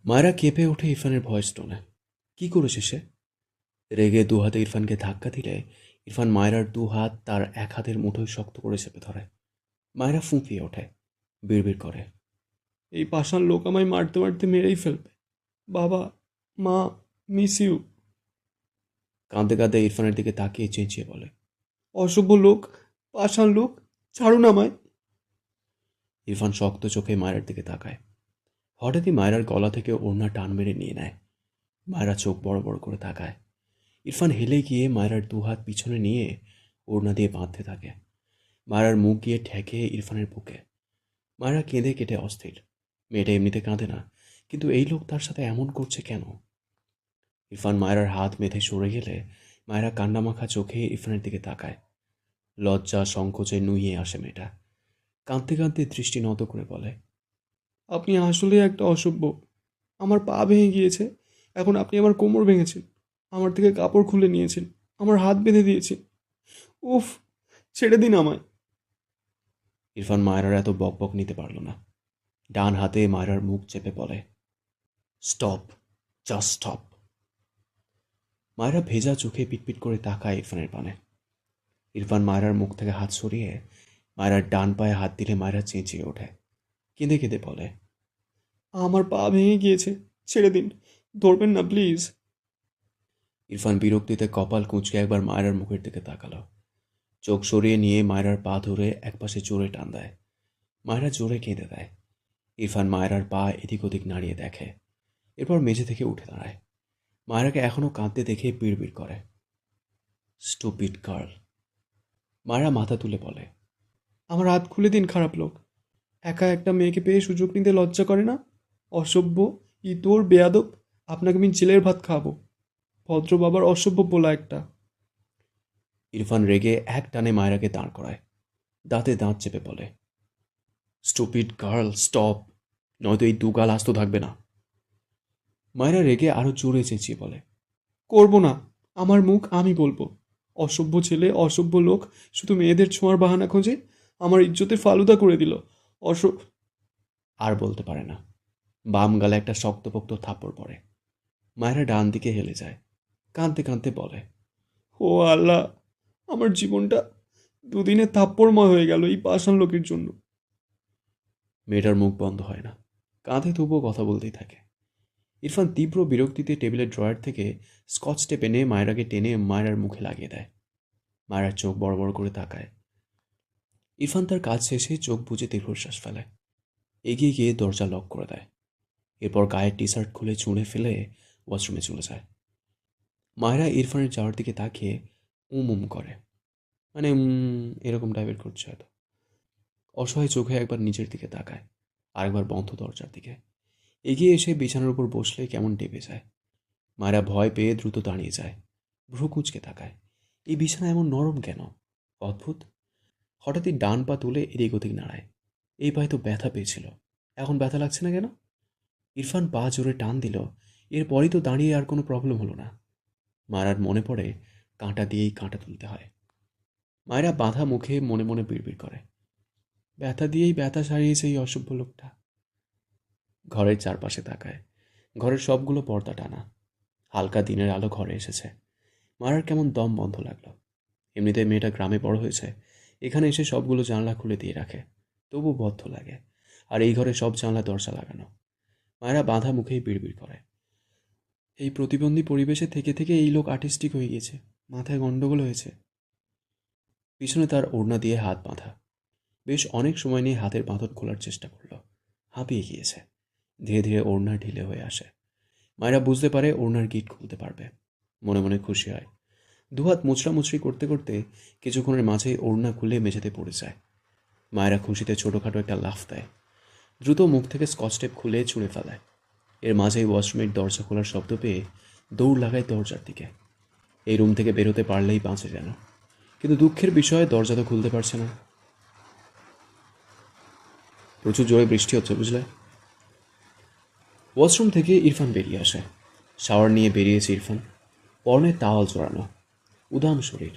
মায়েরা কেঁপে ওঠে ইরফানের ভয়েস টোনে। কি করেছে সে? রেগে দু হাতে ইরফানকে ধাক্কা দিলে ইরফান মায়রার দু হাত তার এক হাতের মুঠোয় শক্ত করে চেপে ধরে। মায়েরা ফুঁপিয়ে ওঠে, বিড়বিড় করে, এই পাষাণ লোক আমায় মারতে মারতে মেরেই ফেলবে। বাবা, মা, মিস ইউ। কাঁদতে কাঁদতে ইরফানের দিকে তাকিয়ে চেঁচিয়ে বলে, অসভ্য লোক, পাষাণ লোক, ছাড়ুন আমায়। ইরফান শক্ত চোখে মায়েরার দিকে তাকায়। হঠাৎই মায়রার গলা থেকে ওড়না টান মেরে নিয়ে নেয়। মায়েরা চোখ বড় বড় করে তাকায়। ইরফান হেলে গিয়ে মায়রার দু হাত পিছনে নিয়ে ওড়না দিয়ে বাঁধতে থাকে। মায়রার মুখ গিয়ে ঠেকে ইরফানের বুকে। মায়েরা কেঁদে কেটে অস্থির। মেয়েটা এমনিতে কাঁদে না, কিন্তু এই লোক তার সাথে এমন করছে কেন? ইরফান মায়রার হাত মেধে সরে গেলে মায়েরা কান্নামাখা চোখে ইরফানের দিকে তাকায়। লজ্জা সংকোচে নুইয়ে আসে মেয়েটা। কাঁদতে কাঁদতে দৃষ্টি নত করে বলে, আপনি আসলে একটা অসভ্য। আমার পা ভেঙে গিয়েছে, এখন আপনি আমার কোমর ভেঙেছেন, আমার থেকে কাপড় খুলে নিয়েছেন, আমার হাত বেঁধে দিয়েছেন। উফ, ছেড়ে দিন আমায়। ইরফান মায়রার এত বকবক নিতে পারল না। ডান হাতে মায়রার মুখ চেপে বলে, স্টপ, জাস্ট স্টপ। মায়রা ভেজা চোখে পিটপিট করে তাকায় ইরফানের পানে। ইরফান মায়রার মুখ থেকে হাত সরিয়ে মায়রার ডান পায়ে হাত দিলে মায়রা চেঁচিয়ে ওঠে, কেঁদে কেঁদে বলে, আমার পা ভেঙে গিয়েছে, ছেড়ে দিন, ধরবেন না প্লিজ। ইরফান বিরক্তিতে কপাল কুঁচকে একবার মায়রার মুখের দিকে তাকালো। চোখ সরিয়ে নিয়ে মায়রার পা ধরে একপাশে জোরে টান দেয়। মায়রা জোরে কেঁদে দেয়। ইরফান মায়রার পা এদিক ওদিক নাড়িয়ে দেখে, এরপর মেঝে থেকে উঠে দাঁড়ায়। মায়রাকে এখনও কাঁদতে দেখে বিড়বিড় করে, স্টুপিড গার্ল। মায়রা মাথা তুলে বলে, আমার হাত খুলে দিন, খারাপ লোক। একা একটা মেয়েকে পেয়ে সুযোগ নিতে লজ্জা করে না? অসভ্য, ইতর, বেয়াদব। আপনাকে আমি জেলের ভাত খাওয়াবো। ভদ্র বাবার অসভ্য বলা একটা। ইরফান রেগে এক টানে মায়রাকে দাঁড় করায়। দাঁতে দাঁত চেপে বলে, স্টুপিড গার্ল, স্টপ, নয়তো এই দুগাল আস্ত থাকবে না। মায়রা রেগে আরো জোরে চেঁচিয়ে বলে, করবো না, আমার মুখ আমি বলবো। অসভ্য ছেলে, অসভ্য লোক, শুধু মেয়েদের ছোঁয়ার বাহানা খোঁজে, আমার ইজ্জতের ফালুদা করে দিল। অস আর বলতে পারে না। বাম গালে একটা শক্তপোক্ত থাপ্পড় পড়ে। মায়েরা ডান দিকে হেলে যায়। কাঁদতে কাঁদতে বলে, ও আল্লাহ, আমার জীবনটা দুদিনে থাপ্পড়ময় হয়ে গেল এই পাষাণ লোকের জন্য। মেয়েটার মুখ বন্ধ হয় না, কাঁধে তবুও কথা বলতেই থাকে। ইরফান তীব্র বিরক্তিতে টেবিলের ড্রয়ার থেকে স্কচ টেপ এনে মায়রাকে টেনে মায়রার মুখে লাগিয়ে দেয়। মায়রার চোখ বড় বড় করে তাকায়। ইরফান তার কাজ শেষে চোখ বুজে দীর্ঘশ্বাস ফেলে। এগিয়ে গিয়ে দরজা লক করে দেয়। এরপর গায়ের টি শার্ট খুলে ছুঁড়ে ফেলে ওয়াশরুমে চলে যায়। মায়রা ইরফানের যাওয়ার দিকে তাকিয়ে উম করে, মানে এরকম টাইপের করছে হয়তো। অসহায় চোখে একবার নিচের দিকে তাকায়, আরেকবার বন্ধ দরজার দিকে। এগিয়ে এসে বিছানার উপর বসলে কেমন টেপে যায়। মায়েরা ভয় পেয়ে দ্রুত দাঁড়িয়ে যায়, ভ্রু কুঁচকে তাকায়। এই বিছানা এমন নরম কেন? অদ্ভুত। হঠাৎই ডান পা তুলে এদিক ওদিক নাড়ায়। এই পায়ে তো ব্যথা পেয়েছিল, এখন ব্যথা লাগছে না কেন? ইরফান পা জোরে টান দিল, এরপরই তো দাঁড়িয়ে আর কোনো প্রবলেম হলো না। মায়ের মনে পড়ে কাঁটা দিয়েই কাঁটা তুলতে হয়। মায়েরা বাঁধা মুখে মনে মনে বিড়বিড় করে, ব্যথা দিয়েই ব্যথা সারিয়েছে এই অসভ্য লোকটা। ঘরের চারপাশে তাকায়। ঘরের সবগুলো পর্দা টানা। হালকা দিনের আলো ঘরে এসেছে। মারার কেমন দম বন্ধ লাগলো। এমনিতে মেয়েটা গ্রামে বড় হয়েছে, এখানে এসে সবগুলো জানলা খুলে দিয়ে রাখে, তবু বদ্ধ লাগে। আর এই ঘরে সব জানলা দরজা লাগানো। মায়েরা বাঁধা মুখেই বিড়বিড় করে, এই প্রতিবন্ধী পরিবেশে থেকে থেকে এই লোক আর্টিস্টিক হয়ে গেছে, মাথায় গন্ডগোল হয়েছে। পিছনে তার ওড়না দিয়ে হাত বাঁধা। বেশ অনেক সময় নিয়ে হাতের বাঁধন খোলার চেষ্টা করলো, হাঁপিয়ে গিয়েছে। ধীরে ধীরে ওড়না ঢিলে হয়ে আসে। মায়েরা বুঝতে পারে ওড়নার গিট খুলতে পারবে। মনে মনে খুশি হয়। দুহাত মুচড়ামুচড়ি করতে করতে কিছুক্ষণের মাঝেই ওড়না খুলে মেঝেতে পড়ে যায়। মায়েরা খুশিতে ছোটোখাটো একটা লাফ দেয়। দ্রুত মুখ থেকে স্কচ টেপ খুলে ছুঁড়ে ফেলায়। এর মাঝেই ওয়াশরুমের দরজা খোলার শব্দ পেয়ে দৌড় লাগায় দরজার দিকে। এই রুম থেকে বেরোতে পারলেই বাঁচে যেন, কিন্তু দুঃখের বিষয়ে দরজা তো খুলতে পারছে না। প্রচুর জোরে বৃষ্টি হচ্ছে বুঝলে। ওয়াশরুম থেকে ইরফান বেরিয়ে আসে। শাওয়ার নিয়ে বেরিয়েছে ইরফান, পরনে তাওয়াল জড়ানো, উদাম শরীর।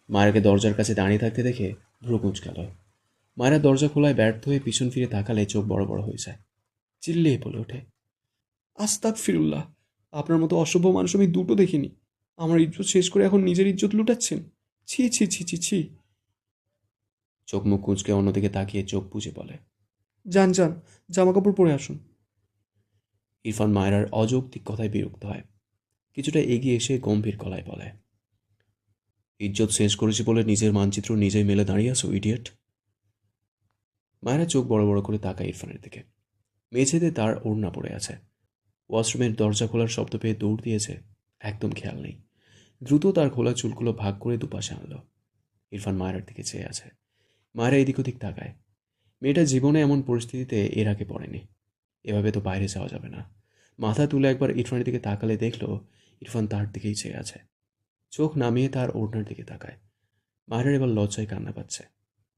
মায়েরাকে দরজার কাছে দাঁড়িয়ে থাকতে দেখে ভ্রু কুঁচকাল। মায়েরা দরজা খোলায় ব্যর্থ হয়ে পিছন ফিরে তাকালে চোখ বড় বড় হয়ে যায়। চিল্লিয়ে বলে ওঠে, আস্তাক ফিরুল্লাহ, আপনার মতো অসভ্য মানুষ আমি দুটো দেখিনি। আমার ইজ্জত শেষ করে এখন নিজের ইজ্জত লুটাচ্ছেন। ছি ছি ছি ছি ছি। চোখ মুখ কুঁচকে অন্যদিকে তাকিয়ে চোখ বুজে বলে। যান যান, জামা কাপড় পরে আসুন। ইরফান মায়রার অযৌক্তিক কথায় বিরক্ত হয়। কিছুটা এগিয়ে এসে গম্ভীর গলায় বলে, ইজ্জত শেষ করেছি বলে নিজের মানচিত্র নিজেই মেলে দাঁড়িয়ে আছো ইডিয়েট। মায়েরা চোখ বড় বড় করে তাকায় ইরফানের দিকে। মেঝেতে তার ওড়না পড়ে আছে। ওয়াশরুমের দরজা খোলার শব্দ পেয়ে দৌড় দিয়েছে, একদম খেয়াল নেই। দ্রুত তার খোলা চুলগুলো ভাগ করে দুপাশে আনলো। ইরফান মায়েরার দিকে চেয়ে আছে। মায়েরা এদিক ওদিক তাকায়। মেয়েটা জীবনে এমন পরিস্থিতিতে এর আগে পড়েনি। এভাবে তো বাইরে যাওয়া যাবে না। মাথা তুলে একবার ইরফানের দিকে তাকালে দেখলো ইরফান তার দিকেই চেয়ে আছে। চোখ নামিয়ে তার ওড়নার দিকে তাকায়। মায়েরার এবার লজ্জায় কান্না পাচ্ছে।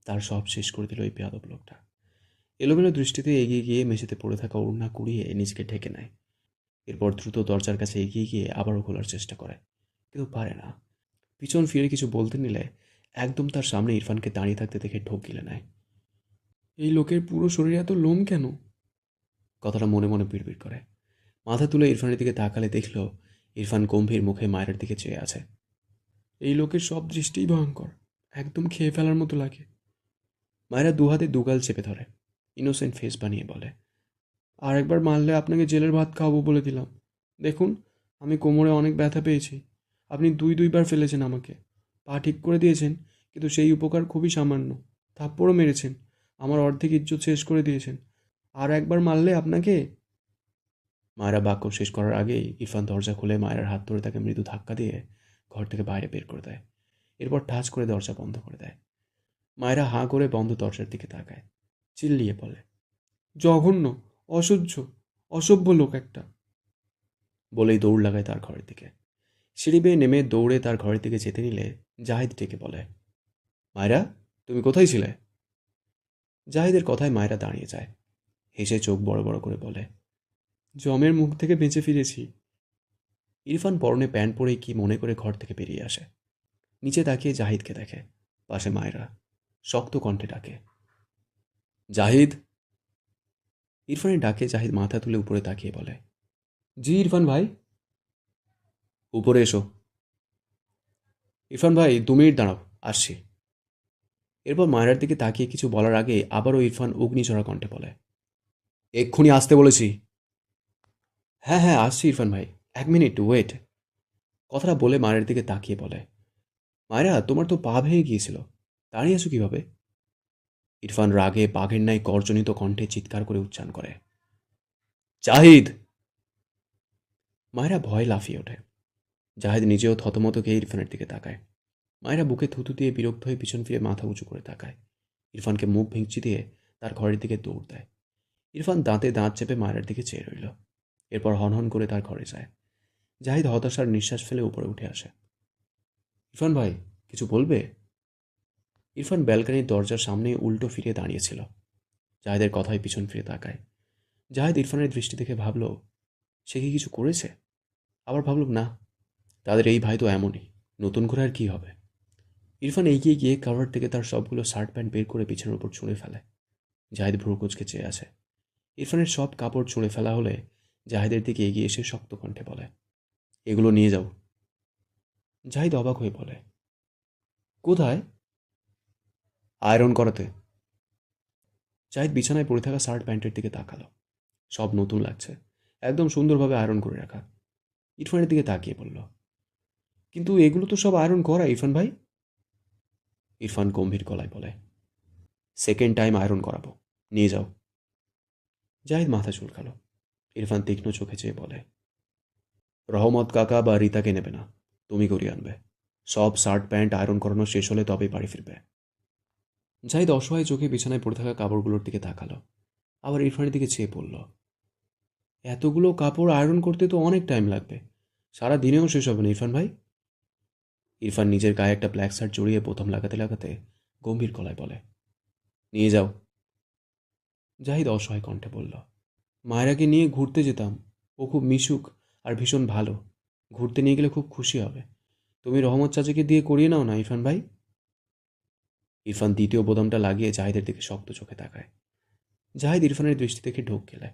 তার সব শেষ করে দিল এই বেয়াদব লোকটা। এলোমেলো দৃষ্টিতে এগিয়ে গিয়ে মেঝেতে পড়ে থাকা ওড়না কুড়িয়ে নিজেকে ঢেকে নেয়। এরপর দ্রুত দরজার কাছে এগিয়ে গিয়ে আবারও খোলার চেষ্টা করে, কিন্তু পারে না। পিছন ফিরে কিছু বলতে নিলে একদম তার সামনে ইরফানকে দাঁড়িয়ে থাকতে দেখে ঢোক গিলে নেয়। এই লোকের পুরো শরীরে এত লোম কেন? কথাটা মনে মনে বিড়বিড় করে। মাথা তুলে ইরফানের দিকে তাকালে দেখল ইরফান গম্ভীর মুখে মায়ের দিকে চেয়ে আছে। এই লোকের সব দৃষ্টিই ভয়ঙ্কর, একদম খেয়ে ফেলার মতো লাগে। মায়েরা দুহাতে দুগাল চেপে ধরে, ইনোসেন্ট ফেস বানিয়ে বলে, আর একবার মারলে আপনাকে জেলের ভাত খাওয়াবো বলে দিলাম। দেখুন, আমি কোমরে অনেক ব্যথা পেয়েছি। আপনি দুইবার ফেলেছেন আমাকে। পা ঠিক করে দিয়েছেন, কিন্তু সেই উপকার খুবই সামান্য। থাপ্পড়ও মেরেছেন, আমার অর্ধেক ইজ্জত শেষ করে দিয়েছেন। আর একবার মারলে আপনাকে। মায়েরা বাক্য শেষ করার আগেই ইরফান দরজা খুলে মায়ের হাত ধরে তাকে মৃদু ধাক্কা দিয়ে ঘর থেকে বাইরে বের করে দেয়। এরপর ঠাস করে দরজা বন্ধ করে দেয়। মায়েরা হাঁ করে বন্ধ দরজার দিকে তাকায়, চিল্লিয়ে বলে, জঘন্য, অসহ্য, অসভ্য লোক একটা। বলেই দৌড় লাগায় তার ঘরের দিকে। সিঁড়ি বেয়ে নেমে দৌড়ে তার ঘরের দিকে যেতে নিলে জাহিদ ডেকে বলে, মায়েরা, তুমি কোথায় ছিলে? জাহিদের কথায় মায়েরা দাঁড়িয়ে যায়। হেসে চোখ বড় বড় করে বলে, জমের মুখ থেকে বেঁচে ফিরেছি। ইরফান পরনে প্যান্ট পরে কি মনে করে ঘর থেকে বেরিয়ে আসে। নিচে তাকিয়ে জাহিদকে দেখে। পাশে মায়েরা শক্ত কণ্ঠে ডাকে, জাহিদ। ইরফানের ডাকে জাহিদ মাথা তুলে উপরে তাকিয়ে বলে, জি ইরফান ভাই। উপরে এসো। ইরফান ভাই, 2 মিনিট দাঁড়াও, আসছি। এরপর মায়েরার দিকে তাকিয়ে কিছু বলার আগে আবারও ইরফান অগ্নিঝরা কণ্ঠে বলে, এক্ষুনি আসতে বলেছি। হ্যাঁ হ্যাঁ, আসছি ইরফান ভাই, 1 মিনিট ওয়েট। কথাটা বলে মায়ের দিকে তাকিয়ে বলে, মায়েরা, তোমার তো পা ভেঙে গিয়েছিল, দাঁড়িয়ে আছো কিভাবে? ইরফান রাগে বাঘের ন্যায় গর্জনিত কণ্ঠে চিৎকার করে উচ্চারণ করে, জাহিদ। মায়েরা ভয়ে লাফিয়ে ওঠে। জাহিদ নিজেও থতমত খেয়ে ইরফানের দিকে তাকায়। মায়েরা বুকে থুতু দিয়ে বিরক্ত হয়ে পিছন ফিরে মাথা উঁচু করে তাকায়। ইরফানকে মুখ ভেঙচি দিয়ে তার ঘরের দিকে দৌড় দেয়। ইরফান দাঁতে দাঁত চেপে মায়ের দিকে চেয়ে রইল। এরপর হনহন করে তার ঘরে যায়। জাহিদ হতাশার নিঃশ্বাস ফেলে উপরে উঠে আসে। ইরফান ভাই, কিছু বলবে? ইরফান ব্যালকনির দরজার সামনে উল্টো ফিরে দাঁড়িয়েছিল। জাহিদের কথায় পিছন ফিরে তাকায়। জাহিদ ইরফানের দৃষ্টি দেখে ভাবল, সে কি কিছু করেছে? আবার ভাবল, না, তাদের এই ভাই তো এমনই, নতুন করে আর কি হবে। ইরফান এগিয়ে গিয়ে কাভার থেকে তার সবগুলো শার্ট প্যান্ট বের করে বিছানার উপর ছুঁড়ে ফেলে। জাহিদ ভ্রু কুঁচকে চেয়ে আছে। ইরফানের সব কাপড় ছুঁড়ে ফেলা হলে জাহিদের দিকে এগিয়ে এসে শক্ত কণ্ঠে বলে, এগুলো নিয়ে যাও। জাহিদ অবাক হয়ে বলে, কোথায়? আয়রন করাতে। জাহিদ বিছানায় পড়ে থাকা শার্ট প্যান্টের দিকে তাকালো। সব নতুন লাগছে, একদম সুন্দরভাবে আয়রন করে রাখা। ইরফানের দিকে তাকিয়ে বলল, কিন্তু এগুলো তো সব আয়রন করা ইরফান ভাই। ইরফান গম্ভীর গলায় বলে, সেকেন্ড টাইম আয়রন করাবো, নিয়ে যাও। জাহিদ মাথা চুলকালো। ইরফান তীক্ষ্ণ চোখে চেয়ে বলে, রহমত কাকা বা রিতাকে নেবে না, তুমি করিয়ে আনবে। সব শার্ট প্যান্ট আয়রন করানো শেষ হলে তবেই বাড়ি ফিরবে। জাহিদ অসহায় চোখে বিছানায় পড়ে থাকা কাপড়গুলোর দিকে তাকালো। আবার ইরফানের দিকে চেয়ে পড়ল, এতগুলো কাপড় আয়রন করতে তো অনেক টাইম লাগবে, সারা দিনেও শেষ হবে না ইরফান ভাই। ইরফান নিজের গায়ে একটা ব্ল্যাক শার্ট জড়িয়ে বোতাম লাগাতে লাগাতে গম্ভীর গলায় বলে, নিয়ে যাও। জাহিদ অসহায় কণ্ঠে বলল, মায়েরাকে নিয়ে ঘুরতে যেতাম, ও খুব মিশুক আর ভীষণ ভালো, ঘুরতে নিয়ে গেলে খুব খুশি হবে। তুমি রহমত চাচাকে দিয়ে করিয়ে নাও না ইরফান ভাই। ইরফান দ্বিতীয় বোতামটা লাগিয়ে জাহিদের দিকে শক্ত চোখে তাকায়। জাহিদ ইরফানের দৃষ্টি থেকে ঢোক গেলে।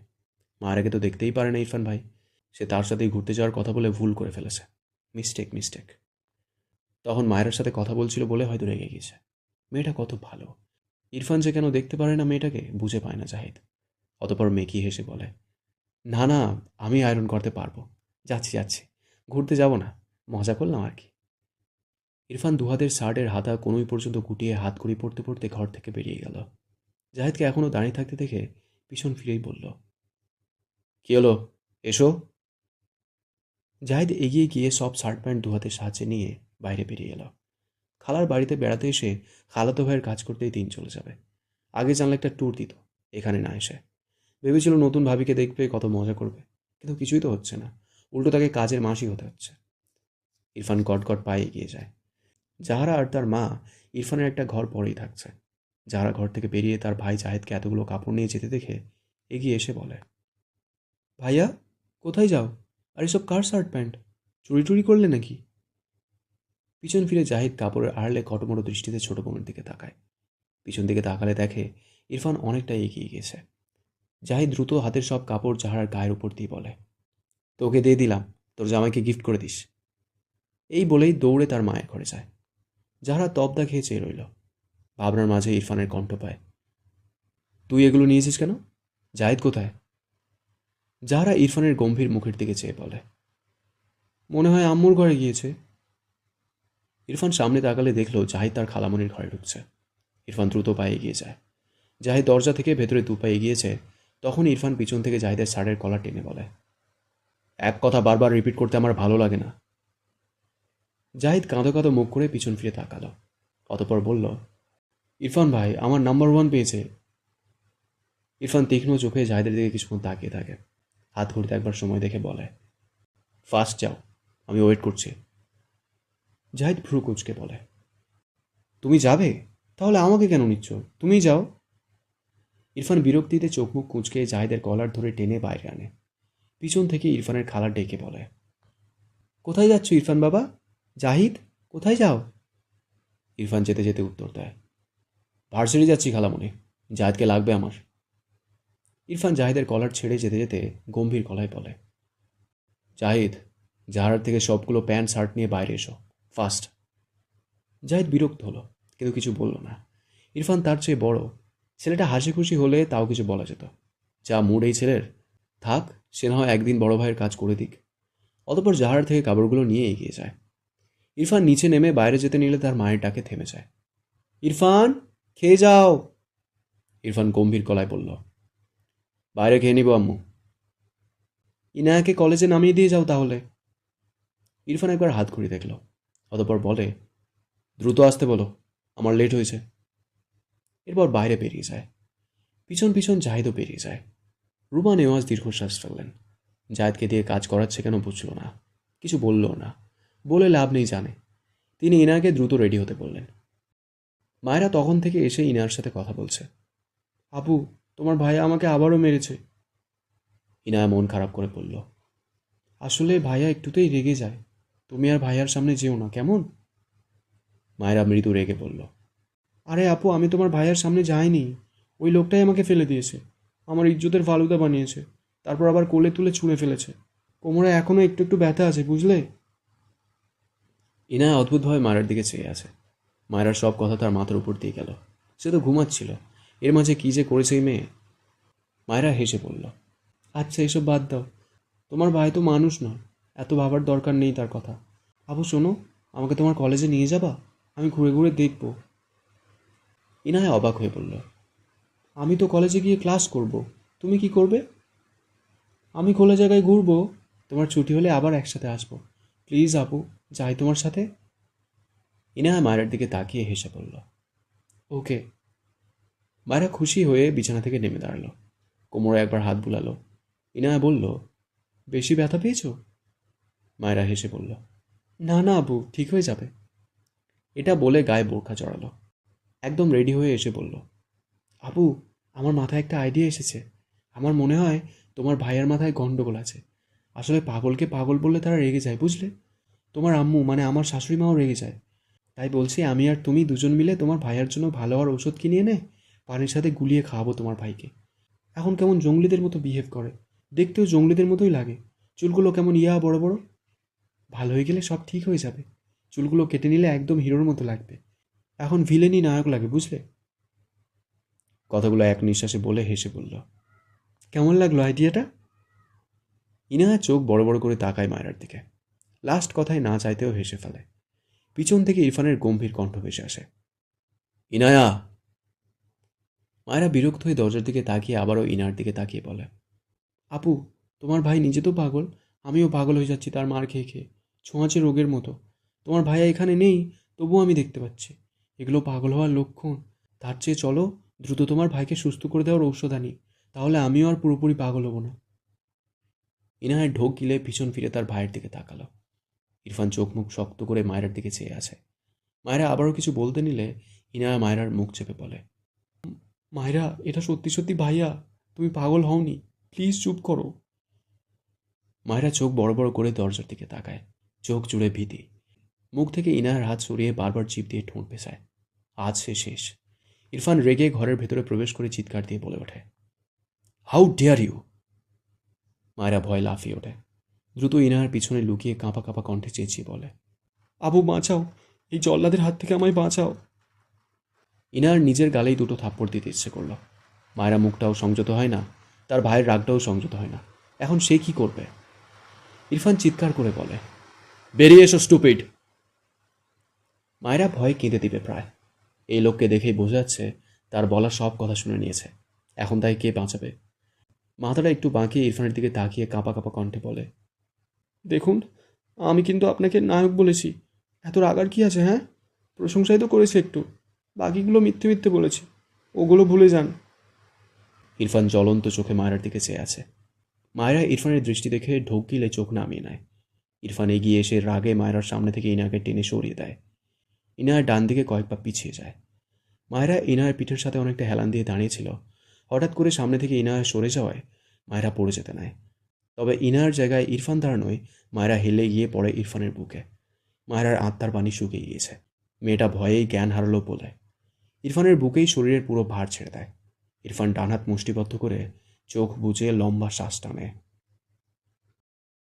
মায়েরাকে তো দেখতেই পারে না ইরফান ভাই, সে তার সাথেই ঘুরতে যাওয়ার কথা বলে ভুল করে ফেলেছে। মিস্টেক। তখন মায়েরার সাথে কথা বলছিল বলে হয়তো রেগে গিয়েছে। মেয়েটা কত ভালো। ইরফান যে কেন দেখতে পারে না মেয়েটাকে বুঝে পায় না জাহিদ। অতপর মেকি হেসে বলে, না, আমি আয়রন করতে পারবো। যাচ্ছি, ঘুরতে যাব না, মজা করলাম আর কি। ইরফান দুহাতের শার্টের হাতা কোনোই পর্যন্ত গুটিয়ে হাতকড়ি পড়তে পড়তে ঘর থেকে বেরিয়ে গেল। জাহিদকে এখনও দাঁড়িয়ে থাকতে দেখে পিছন ফিরেই বলল, কি হলো, এসো। জাহিদ এগিয়ে গিয়ে সব শার্ট প্যান্ট দুহাতের সাহায্যে নিয়ে বাইরে বেরিয়ে এলো। খালার বাড়িতে বেড়াতে এসে খালাতো ভাইয়ের কাজ করতেই দিন চলে যাবে। আগে জানলে একটা ট্যুর দিত, এখানে না এসে। ভেবেছিল নতুন ভাবিকে দেখবে, কত মজা করবে, কিন্তু কিছুই তো হচ্ছে না। উল্টো তাকে কাজের মাসি হতে হচ্ছে। ইরফান গটগট পায়ে এগিয়ে যায়। জাহারা আর তার মা ইরফানের একটা ঘর পরেই থাকছে। জাহারা ঘর থেকে বেরিয়ে তার ভাই জাহেদকে এতগুলো কাপড় নিয়ে যেতে দেখে এগিয়ে এসে বলে, ভাইয়া, কোথায় যাও? আর এসব কার শার্ট প্যান্ট? চুরি টুরি করলে নাকি? পিছন ফিরে জাহিদ কাপড়ের আড়ালে কটমটো দৃষ্টিতে ছোট বোনের দিকে তাকায়। পিছন দিকে তাকালে দেখে ইরফান অনেকটা এগিয়ে গেছে। জাহিদ দ্রুত হাতের সব কাপড় জাহারার গায়ের উপর দিয়ে বলে, তোকে দিয়ে দিলাম, তোর জামাইকে গিফট করে দিস। এই বলেই দৌড়ে তার মায়ের ঘরে যায়। জাহারা তবদা খেয়ে চেয়ে রইল। ভাবনার মাঝে ইরফানের কণ্ঠ পায়, তুই এগুলো নিয়েছিস কেন? জাহিদ কোথায়? জাহারা ইরফানের গম্ভীর মুখের দিকে চেয়ে বলে, মনে হয় আম্মুর ঘরে গিয়েছে। ইরফান সামনে তাকালে দেখল জাহিদ তার খালামনির ঘরে ঢুকছে। ইরফান দ্রুত পায়ে এগিয়ে যায়। জাহিদ দরজা থেকে ভেতরে দু পায়ে এগিয়েছে। তখন ইরফান পিছন থেকে জাহিদের শার্টের কলার টেনে বলে, এক কথা বারবার রিপিট করতে আমার ভালো লাগে না। জাহিদ কাঁদো কাঁদো মুখ করে পিছন ফিরে তাকালো। অতপর বলল, ইরফান ভাই আমার নাম্বার 1 পেয়েছে। ইরফান তীক্ষ্ণ চোখে জাহিদের দিকে কিছুক্ষণ তাকিয়ে থাকে। হাত ঘুরতে একবার সময় দেখে বলে, ফার্স্ট যাও, আমি ওয়েট করছি। জাহিদ ভ্রু কুঁচকে বলে, তুমি যাবে? তাহলে আমাকে কেন নিচ্ছ? তুমিই যাও। ইরফান বিরক্তিতে চোখ মুখ কুঁচকে জাহিদের কলার ধরে টেনে বাইরে আনে। পিছন থেকে ইরফানের খালা ডেকে বলে, কোথায় যাচ্ছ ইরফান বাবা? জাহিদ, কোথায় যাও? ইরফান যেতে যেতে উত্তর দেয়, ভার্সিটি যাচ্ছি খালামণি, জাহিদকে লাগবে আমার। ইরফান জাহিদের কলার ছেড়ে যেতে যেতে গম্ভীর গলায় বলে, জাহিদ, জাহারার থেকে সবগুলো প্যান্ট শার্ট নিয়ে বাইরে এসো, ফাস্ট। জাহিদ বিরক্ত হলো, কিন্তু কিছু বলল না। ইরফান তার চেয়ে বড়, ছেলেটা হাসি খুশি হলে তাও কিছু বলা যেত। যা মুড এই ছেলের, থাক, সে না হয় একদিন বড় ভাইয়ের কাজ করে দিক। অতপর জাহার থেকে কাপড়গুলো নিয়ে এগিয়ে যায়। ইরফান নিচে নেমে বাইরে যেতে নিলে তার মায়ের ডাকে থেমে যায়। ইরফান, খেয়ে যাও। ইরফান গম্ভীর গলায় বলল, বাইরে খেয়ে নিব আম্মু। ইনায়াকে কলেজে নামিয়ে দিয়ে যাও তাহলে। ইরফান একবার হাত ঘুরিয়ে দেখল, অতপর বলে, দ্রুত আসতে বলো, আমার লেট হয়েছে। এরপর বাইরে বেরিয়ে যায়। পিছন পিছন জাহিদও বেরিয়ে যায়। রুমা নেওয়াজ দীর্ঘশ্বাস ফেললেন। জাহিদকে দিয়ে কাজ করাচ্ছে কেন বুঝল না, কিছু বললও না, বলে লাভ নেই জানে। তিনি ইনায়াকে দ্রুত রেডি হতে বললেন। মায়েরা তখন থেকে এসে ইনায়ার সাথে কথা বলছে। আপু, তোমার ভাইয়া আমাকে আবারও মেরেছে। ইনায়া মন খারাপ করে বলল, আসলে ভাইয়া একটুতেই রেগে যায়, তুমি আর ভাইয়ার সামনে যেও না, কেমন? মায়েরা মৃদু রেগে বলল, আরে আপু, আমি তোমার ভাইয়ার সামনে যাইনি, ওই লোকটাই আমাকে ফেলে দিয়েছে, আমার ইজ্জতের ফালুদা বানিয়েছে, তারপর আবার কোলে তুলে ছুঁড়ে ফেলেছে। কোমরে এখনও একটু একটু ব্যথা আছে, বুঝলে? ইনায়া অদ্ভুতভাবে মায়ের দিকে চেয়ে আছে। মায়েরার সব কথা তার মাথার উপর দিয়ে গেল। সে তো ঘুমাচ্ছিল, এর মাঝে কী যে করেছে এই মেয়ে। মায়েরা হেসে বলল, আচ্ছা এসব বাদ দাও, তোমার ভাই তো মানুষ নয়, এত ভাবার দরকার নেই তার কথা। আপু শোনো, আমাকে তোমার কলেজে নিয়ে যাবা? আমি ঘুরে ঘুরে দেখব। ইনায়া অবাক হয়ে বলল, আমি তো কলেজে গিয়ে ক্লাস করব, তুমি কি করবে? আমি খোলা জায়গায় ঘুরবো, তোমার ছুটি হলে আবার একসাথে আসবো। প্লিজ আপু, যাই তোমার সাথে। ইনায়া মায়ের দিকে তাকিয়ে হেসে বলল, ওকে। মায়েরা খুশি হয়ে বিছানা থেকে নেমে দাঁড়ালো। কোমরে একবার হাত বুলালো। ইনায়া বলল, বেশি ব্যথা পেয়েছো? মায়েরা হেসে বলল, না না আপু, ঠিক হয়ে যাবে। এটা বলে গায়ে বোরখা জড়ালো। একদম রেডি হয়ে এসে বলল, আপু, আমার মাথায় একটা আইডিয়া এসেছে। আমার মনে হয় তোমার ভাইয়ের মাথায় গন্ডগোল আছে। আসলে পাগলকে পাগল বললে তারা রেগে যায়, বুঝলে? তোমার আম্মু মানে আমার শাশুড়ি মাও রেগে যায়। তাই বলছি আমি আর তুমি দুজন মিলে তোমার ভাইয়ের জন্য ভালো হওয়ার ওষুধ কিনে এনে পানির সাথে গুলিয়ে খাওয়াবো তোমার ভাইকে। এখন কেমন জঙ্গলিদের মতো বিহেভ করে, দেখতেও জঙ্গলিদের মতোই লাগে। চুলগুলো কেমন ইয়া বড় বড়। ভালো হয়ে গেলে সব ঠিক হয়ে যাবে। চুলগুলো কেটে নিলে একদম হিরোর মতো লাগবে। এখন ভিলেনই নায়ক লাগে, বুঝলে? কথাগুলো এক নিঃশ্বাসে বলে হেসে বলল, কেমন লাগলো আইডিয়াটা? ইনায়া চোখ বড় বড় করে তাকায় মায়রার দিকে। লাস্ট কথায় না চাইতেও হেসে ফেলে। পিছন থেকে ইরফানের গম্ভীর কণ্ঠ ভেসে আসে, ইনায়া। মায়েরা বিরক্ত হয়ে দরজার দিকে তাকিয়ে আবারও ইনার দিকে তাকিয়ে বলে, আপু, তোমার ভাই নিজে তো পাগল, আমিও পাগল হয়ে যাচ্ছি তার মার খেয়ে খেয়ে, ছোঁয়াচে রোগের মতো। তোমার ভাইয়া এখানে নেই, তবুও আমি দেখতে পাচ্ছি। এগুলো পাগল হওয়ার লক্ষণ। তার চেয়ে চলো দ্রুত তোমার ভাইকে সুস্থ করে দেওয়ার ঔষধ আনি, তাহলে আমিও আর পুরোপুরি পাগল হব না। ইনায়ের ঢোক গিলে পিছন ফিরে তার ভাইয়ের দিকে তাকালো। ইরফান চোখ মুখ শক্ত করে মায়েরার দিকে চেয়ে আছে। মায়েরা আবারও কিছু বলতে নিলে ইনায়া মায়েরার মুখ চেপে বলে, মায়েরা, এটা সত্যি সত্যি ভাইয়া, তুমি পাগল হওনি, প্লিজ চুপ করো। মায়েরা চোখ বড় বড় করে দরজার দিকে তাকায়, চোখ জুড়ে ভীতি। মুখ থেকে ইনায়ার হাত সরিয়ে বারবার জিভ দিয়ে ঠোঁট পেঁচায়। আজ সে শেষ। ইরফান রেগে ঘরের ভেতরে প্রবেশ করে চিৎকার দিয়ে বলে ওঠে, হাউ ডেয়ার ইউ। মায়েরা ভয় লাফিয়ে ওঠে। দ্রুত ইনায়ার পিছনে লুকিয়ে কাঁপা কাঁপা কণ্ঠে চেঁচিয়ে বলে, আবু বাঁচাও, এই জল্লাদের হাত থেকে আমায় বাঁচাও। ইনার নিজের গালেই দুটো থাপ্পড় দিতে ইচ্ছে করলো। মায়েরা মুখটাও সংযত হয় না, তার ভাইয়ের রাগটাও সংযত হয় না। এখন সে কি করবে? ইরফান চিৎকার করে বলে, বেরিয়ে এসো স্টুপিড। মায়েরা ভয়ে কেঁদে দিবে প্রায়। এই লোককে দেখেই বোঝা যাচ্ছে তার বলা সব কথা শুনে নিয়েছে। এখন তাই কে বাঁচাবে? মাথাটা একটু বাঁকিয়ে ইরফানের দিকে তাকিয়ে কাঁপা কাঁপা কণ্ঠে বলে, দেখুন, আমি কিন্তু আপনাকে নায়ক বলেছি, এত রাগার কি আছে? হ্যাঁ, প্রশংসাই তো করেছি একটু, বাকিগুলো মিথ্যে মিথ্যে বলেছি, ওগুলো ভুলে যান। ইরফান জ্বলন্ত চোখে মায়েরার দিকে চেয়ে আছে। মায়েরা ইরফানের দৃষ্টি দেখে ঢোক গিলে চোখ নামিয়ে নেয়। ইরফান এগিয়ে এসে রাগে মায়েরার সামনে থেকে ইনাকে টেনে সরিয়ে দেয়। ইনার ডান দিকে কয়েক পা পিছিয়ে যায়। মায়েরা ইনায়ের পিঠের সাথে অনেকটা হেলান দিয়ে দাঁড়িয়েছিল। হঠাৎ করে সামনে থেকে ইনায়া সরে যাওয়ায় মায়েরা পড়ে যেতে নেয়। তবে ইনায়ার জায়গায় ইরফান দাঁড়ানোয় মায়েরা হেলে গিয়ে পড়ে ইরফানের বুকে। মায়েরার আত্মার পানি শুকিয়ে গিয়েছে। মেয়েটা ভয়েই জ্ঞান হারালো বলে। ইরফানের বুকেই শরীরের পুরো ভার ছেড়ে দেয়। ইরফান ডান হাত মুষ্টিবদ্ধ করে চোখ বুজে লম্বা শ্বাস টানে।